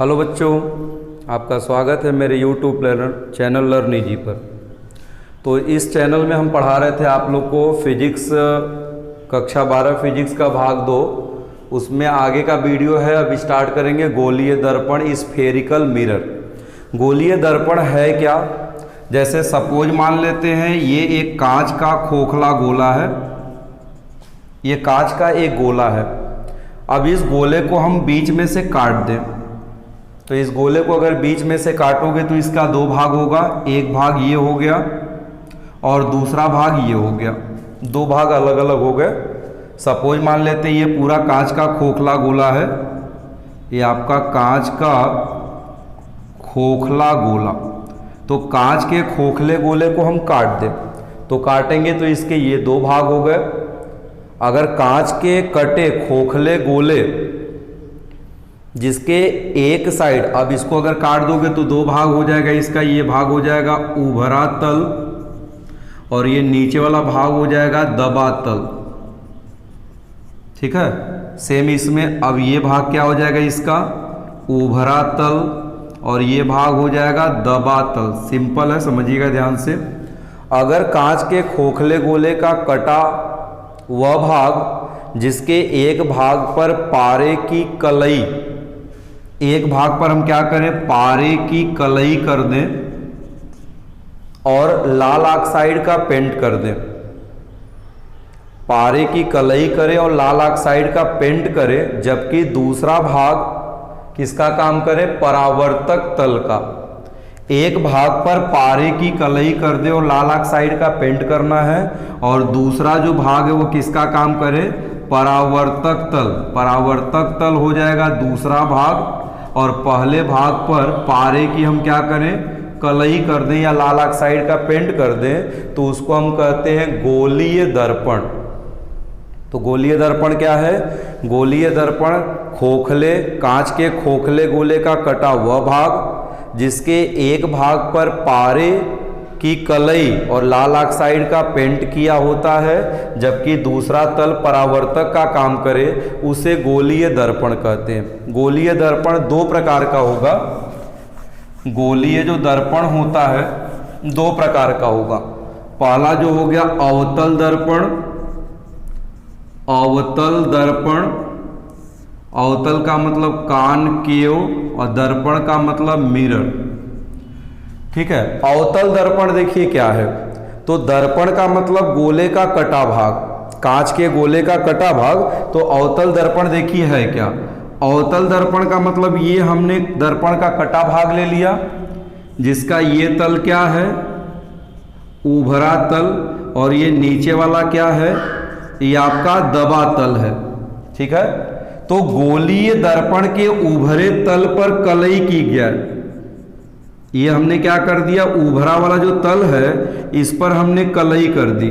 Hello बच्चों, आपका स्वागत है मेरे YouTube चैनल लर्निजी पर। तो इस चैनल में हम पढ़ा रहे थे आप लोग को फिजिक्स कक्षा 12 फिजिक्स का भाग 2। उसमें आगे का वीडियो है, अब स्टार्ट करेंगे गोलीय दर्पण स्फेरिकल मिरर। गोलीय दर्पण है क्या? जैसे सपोज मान लेते हैं ये एक कांच का खोखला गोला है, ये कांच का एक गोला है। अब इस गोले को हम बीच में से काट दें, तो इस गोले को अगर बीच में से काटोगे तो इसका दो भाग होगा, एक भाग ये हो गया और दूसरा भाग ये हो गया, दो भाग अलग अलग हो गए। सपोज मान लेते हैं ये पूरा कांच का खोखला गोला है, ये आपका कांच का खोखला गोला। तो कांच के खोखले गोले को हम काट दें, तो काटेंगे तो इसके ये दो भाग हो गए। अगर कांच के कटे खोखले गोले जिसके एक साइड, अब इसको अगर काट दोगे तो दो भाग हो जाएगा, इसका ये भाग हो जाएगा उभरा तल और ये नीचे वाला भाग हो जाएगा दबा तल। ठीक है, सेम इसमें अब ये भाग क्या हो जाएगा, इसका उभरा तल और ये भाग हो जाएगा दबा तल। सिंपल है, समझिएगा ध्यान से। अगर कांच के खोखले गोले का कटा वह भाग जिसके एक भाग पर पारे की कलई, एक भाग पर हम क्या करें, पारे की कलई कर दें और लाल ऑक्साइड का पेंट कर दें। पारे की कलई करें और लाल ऑक्साइड का पेंट करें, जबकि दूसरा भाग किसका काम करे, परावर्तक तल का। एक भाग पर पारे की कलई कर दे और लाल ऑक्साइड का पेंट करना है, और दूसरा जो भाग है वो किसका काम करे, परावर्तक तल। परावर्तक तल हो जाएगा दूसरा भाग, और पहले भाग पर पारे की हम क्या करें, कलई कर दें या लाल ऑक्साइड का पेंट कर दें, तो उसको हम कहते हैं गोलीय दर्पण। तो गोलीय दर्पण क्या है? गोलीय दर्पण खोखले, कांच के खोखले गोले का कटा वह भाग जिसके एक भाग पर पारे की कलई और लाल ऑक्साइड का पेंट किया होता है, जबकि दूसरा तल परावर्तक का काम करे, उसे गोलीय दर्पण कहते हैं। गोलीय दर्पण दो प्रकार का होगा। गोलीय जो दर्पण होता है दो प्रकार का होगा। पहला जो हो गया अवतल दर्पण। अवतल दर्पण, अवतल का मतलब कॉनकेव और दर्पण का मतलब मिरर। ठीक है, अवतल दर्पण देखिए क्या है। तो दर्पण का मतलब गोले का कटा भाग, कांच के गोले का कटा भाग। तो अवतल दर्पण देखिए है क्या। अवतल दर्पण का मतलब ये हमने दर्पण का कटा भाग ले लिया, जिसका ये तल क्या है, उभरा तल, और ये नीचे वाला क्या है, ये आपका दबा तल है। ठीक है, तो गोलीय दर्पण के उभरे तल पर कलई की गया। ये हमने क्या कर दिया, उभरा वाला जो तल है इस पर हमने कलई कर दी,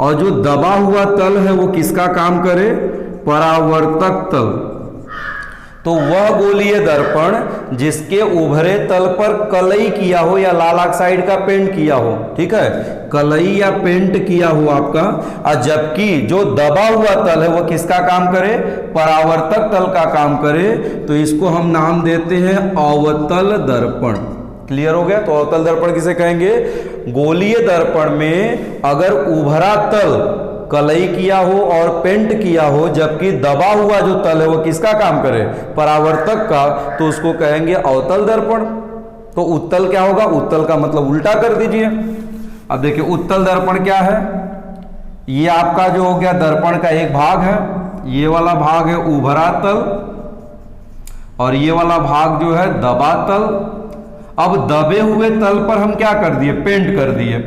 और जो दबा हुआ तल है वो किसका काम करे, परावर्तक तल। तो वह गोलीय दर्पण जिसके उभरे तल पर कलई किया हो या लाल ऑक्साइड का पेंट किया हो, ठीक है, कलई या पेंट किया हो आपका, और जबकि जो दबा हुआ तल है वो किसका काम करे, परावर्तक तल का काम करे, तो इसको हम नाम देते हैं अवतल दर्पण। क्लियर हो गया? तो अवतल दर्पण किसे कहेंगे, गोलीय दर्पण में अगर उभरा तल कलई किया हो और पेंट किया हो, जबकि दबा हुआ जो तल है वो किसका काम करे, परावर्तक का, तो उसको कहेंगे अवतल दर्पण। तो उत्तल क्या होगा, उत्तल का मतलब उल्टा कर दीजिए। अब देखिए उत्तल दर्पण क्या है, ये आपका जो हो गया दर्पण का एक भाग है, ये वाला भाग है उभरा तल और ये वाला भाग जो है दबा तल। अब दबे हुए तल पर हम क्या कर दिए, पेंट कर दिए।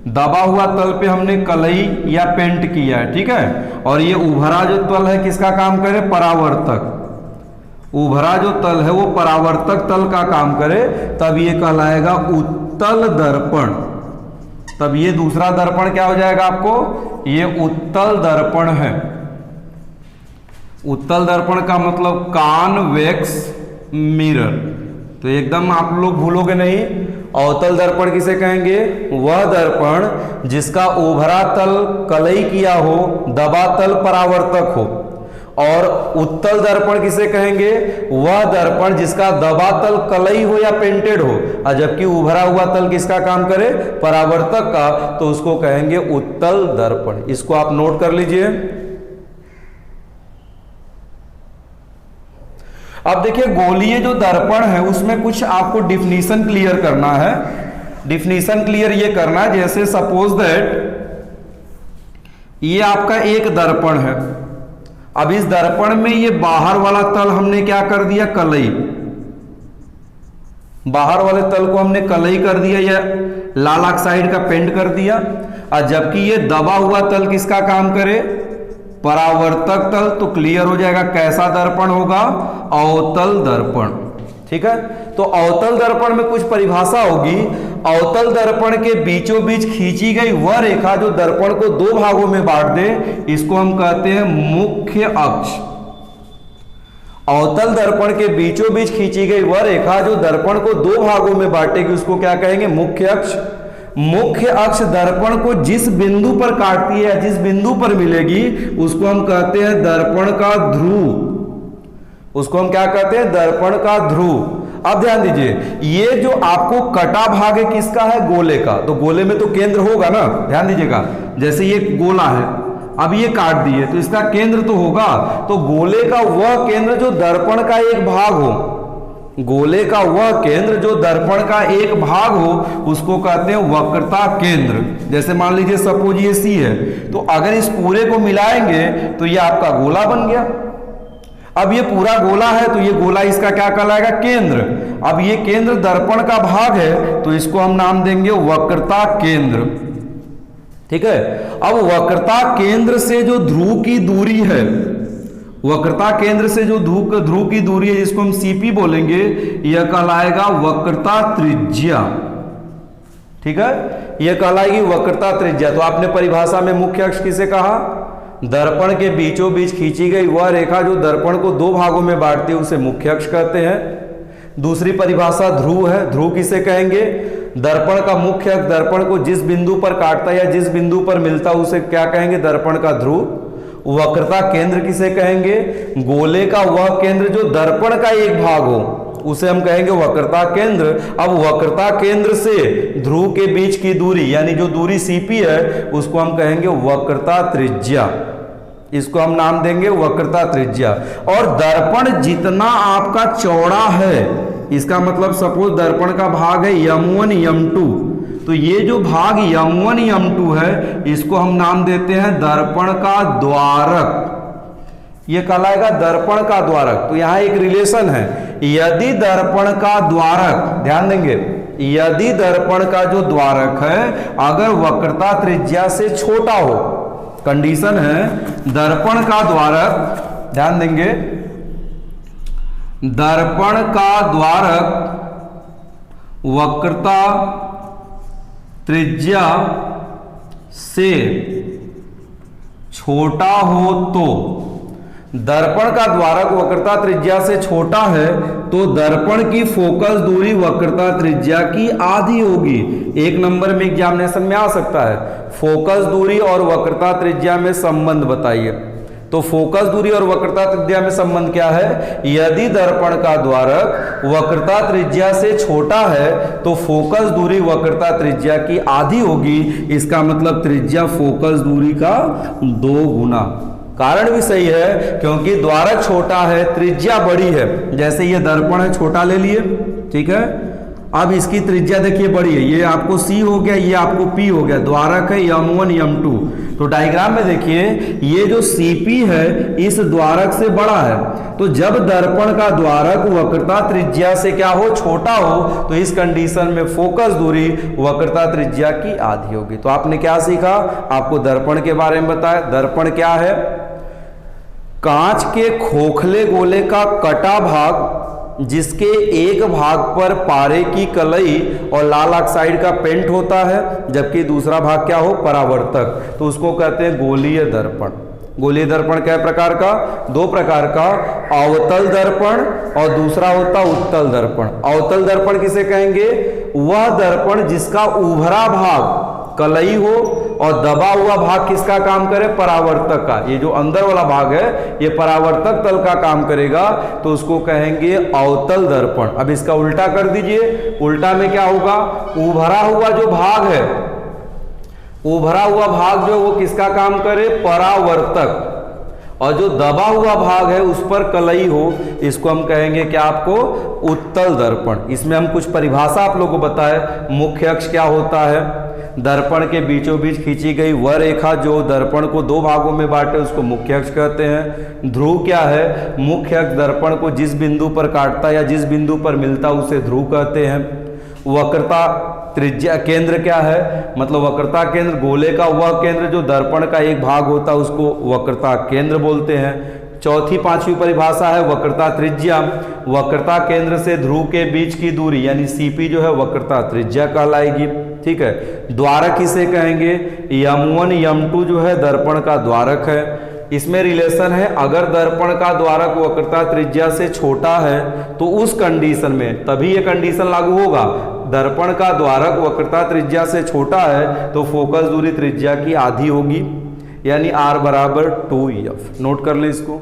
दबा हुआ तल पे हमने कलई या पेंट किया है, ठीक है, और ये उभरा जो तल है किसका काम करे, परावर्तक। उभरा जो तल है वो परावर्तक तल का काम करे, तब ये कहलाएगा उत्तल दर्पण। तब ये दूसरा दर्पण क्या हो जाएगा आपको, ये उत्तल दर्पण है। उत्तल दर्पण का मतलब कॉन्वेक्स मिरर। तो एकदम आप लोग भूलोगे नहीं। अवतल दर्पण किसे कहेंगे, वह दर्पण जिसका उभरा तल कलई किया हो, दबा तल परावर्तक हो, और उत्तल दर्पण किसे कहेंगे? वह दर्पण जिसका दबा तल कलई हो या पेंटेड हो, और जबकि उभरा हुआ तल किसका काम करे? परावर्तक का, तो उसको कहेंगे उत्तल दर्पण। इसको आप नोट कर लीजिए। अब देखिए गोलीय जो दर्पण है उसमें कुछ आपको डिफिनीशन क्लियर करना है। डिफिनीशन क्लियर ये करना है, जैसे सपोज दैट ये आपका एक दर्पण है। अब इस दर्पण में ये बाहर वाला तल हमने क्या कर दिया? कलई। बाहर वाले तल को हमने कलई कर दिया या लाल ऑक्साइड का पेंट कर दिया, और जबकि ये दबा हुआ तल किसका काम करे? परावर्तक तल। तो क्लियर हो जाएगा कैसा दर्पण होगा? अवतल दर्पण। ठीक है, तो अवतल दर्पण में कुछ परिभाषा होगी। अवतल दर्पण के बीचों बीच खींची गई वह रेखा जो दर्पण को दो भागों में बांट दे, इसको हम कहते हैं मुख्य अक्ष। अवतल दर्पण के बीचों बीच खींची गई वह रेखा जो दर्पण को दो भागों में बांटेगी, उसको क्या कहेंगे? मुख्य अक्ष। मुख्य अक्ष दर्पण को जिस बिंदु पर काटती है, जिस बिंदु पर मिलेगी, उसको हम कहते हैं दर्पण का ध्रुव। उसको हम क्या कहते हैं? दर्पण का ध्रुव। अब ध्यान दीजिए, ये जो आपको कटा भाग है किसका है? गोले का। तो गोले में तो केंद्र होगा ना, ध्यान दीजिएगा। जैसे ये गोला है, अब ये काट दिए तो इसका केंद्र तो होगा। तो गोले का वह केंद्र जो दर्पण का एक भाग हो, गोले का वह केंद्र जो दर्पण का एक भाग हो, उसको कहते हैं वक्रता केंद्र। जैसे मान लीजिए सपोज ये सी है, तो अगर इस पूरे को मिलाएंगे तो ये आपका गोला बन गया। अब ये पूरा गोला है तो ये गोला इसका क्या कहलाएगा? केंद्र। अब ये केंद्र दर्पण का भाग है तो इसको हम नाम देंगे वक्रता केंद्र। ठीक है, अब वक्रता केंद्र से जो ध्रुव की दूरी है, वक्रता केंद्र से जो ध्रुव की दूरी है जिसको हम सीपी बोलेंगे, यह कहलाएगा वक्रता त्रिज्या। ठीक है, यह कहलाएगी वक्रता त्रिज्या। तो आपने परिभाषा में मुख्य अक्ष किसे कहा? दर्पण के बीचों बीच खींची गई वह रेखा जो दर्पण को दो भागों में बांटती है, उसे मुख्य अक्ष कहते हैं। दूसरी परिभाषा ध्रुव है। ध्रुव किसे कहेंगे? दर्पण का मुख्य अक्ष दर्पण को जिस बिंदु पर काटता है या जिस बिंदु पर मिलता है उसे क्या कहेंगे? दर्पण का ध्रुव। वक्रता केंद्र किसे कहेंगे? गोले का वह केंद्र जो दर्पण का एक भाग हो, उसे हम कहेंगे वक्रता केंद्र। अब वक्रता केंद्र से ध्रुव के बीच की दूरी, यानी जो दूरी सीपी है, उसको हम कहेंगे वक्रता त्रिज्या। इसको हम नाम देंगे वक्रता त्रिज्या। और दर्पण जितना आपका चौड़ा है, इसका मतलब सपोज दर्पण का भाग है M1 M2, तो ये जो भाग M1 M2 है, इसको हम नाम देते हैं दर्पण का द्वारक। ये कहलाएगा दर्पण का द्वारक। तो यहां एक रिलेशन है। यदि दर्पण का द्वारक, ध्यान देंगे, यदि दर्पण का जो द्वारक है अगर वक्रता त्रिज्या से छोटा हो, कंडीशन है दर्पण का द्वारक, ध्यान देंगे, दर्पण का द्वारक वक्रता त्रिज्या से छोटा हो, तो दर्पण का द्वारक वक्रता त्रिज्या से छोटा है तो दर्पण की फोकस दूरी वक्रता त्रिज्या की आधी होगी। एक नंबर में एग्जामिनेशन में आ सकता है, फोकस दूरी और वक्रता त्रिज्या में संबंध बताइए। तो फोकस दूरी और वक्रता त्रिज्या में संबंध क्या है? यदि दर्पण का द्वारक वक्रता त्रिज्या से छोटा है तो फोकस दूरी वक्रता त्रिज्या की आधी होगी। इसका मतलब त्रिज्या फोकस दूरी का 2 गुना। कारण भी सही है क्योंकि द्वारक छोटा है, त्रिज्या बड़ी है। जैसे ये दर्पण है, छोटा ले लिए, ठीक है। अब इसकी त्रिज्या देखिए बड़ी है, ये आपको C हो गया, ये आपको P हो गया। द्वारक है M1 M2, तो डायग्राम में देखिए ये जो CP है इस द्वारक से बड़ा है। तो जब दर्पण का द्वारक वक्रता त्रिज्या से क्या हो? छोटा हो, तो इस कंडीशन में फोकस दूरी वक्रता त्रिज्या की आधी होगी। तो आपने क्या सीखा? आपको दर्पण के बारे में बताया। दर्पण क्या है? कांच के खोखले गोले का कटा भाग जिसके एक भाग पर पारे की कलई और लाल ऑक्साइड का पेंट होता है, जबकि दूसरा भाग क्या हो? परावर्तक। तो उसको कहते हैं गोलीय दर्पण। गोलीय दर्पण क्या प्रकार का? 2 प्रकार का, अवतल दर्पण और दूसरा होता उत्तल दर्पण। अवतल दर्पण किसे कहेंगे? वह दर्पण जिसका उभरा भाग कलई हो और दबा हुआ भाग किसका काम करे, परावर्तक का। ये जो अंदर वाला भाग है ये परावर्तक तल का काम करेगा, तो उसको कहेंगे अवतल दर्पण। अब इसका उल्टा कर दीजिए, उल्टा में क्या होगा, उभरा हुआ जो भाग है, उभरा हुआ भाग जो वो किसका काम करे, परावर्तक, और जो दबा हुआ भाग है उस पर कलई हो, इसको हम कहेंगे क्या आपको, उत्तल दर्पण। इसमें हम कुछ परिभाषा आप लोगों को बताए। मुख्य अक्ष क्या होता है, दर्पण के बीचों बीच खींची गई वह रेखा जो दर्पण को दो भागों में बांटे उसको मुख्य अक्ष कहते हैं। ध्रुव क्या है, मुख्य अक्ष दर्पण को जिस बिंदु पर काटता है या जिस बिंदु पर मिलता है उसे ध्रुव कहते हैं। वक्रता त्रिज्या, केंद्र क्या है, मतलब वक्रता केंद्र, गोले का वह केंद्र जो दर्पण का एक भाग होता है उसको वक्रता केंद्र बोलते हैं। चौथी पांचवी परिभाषा है वक्रता त्रिज्या, वक्रता केंद्र से ध्रुव के बीच की दूरी यानी सीपी जो है वक्रता त्रिज्या कहलाएगी। ठीक है, द्वारक इसे कहेंगे, M1 M2 जो है दर्पण का द्वारक है। इसमें रिलेशन है, अगर दर्पण का द्वारक वक्रता त्रिज्या से छोटा है तो उस कंडीशन में, तभी ये कंडीशन लागू होगा, दर्पण का द्वारक वक्रता त्रिज्या से छोटा है तो फोकस दूरी त्रिज्या की आधी होगी, यानी R बराबर 2EF। नोट कर लें इसको।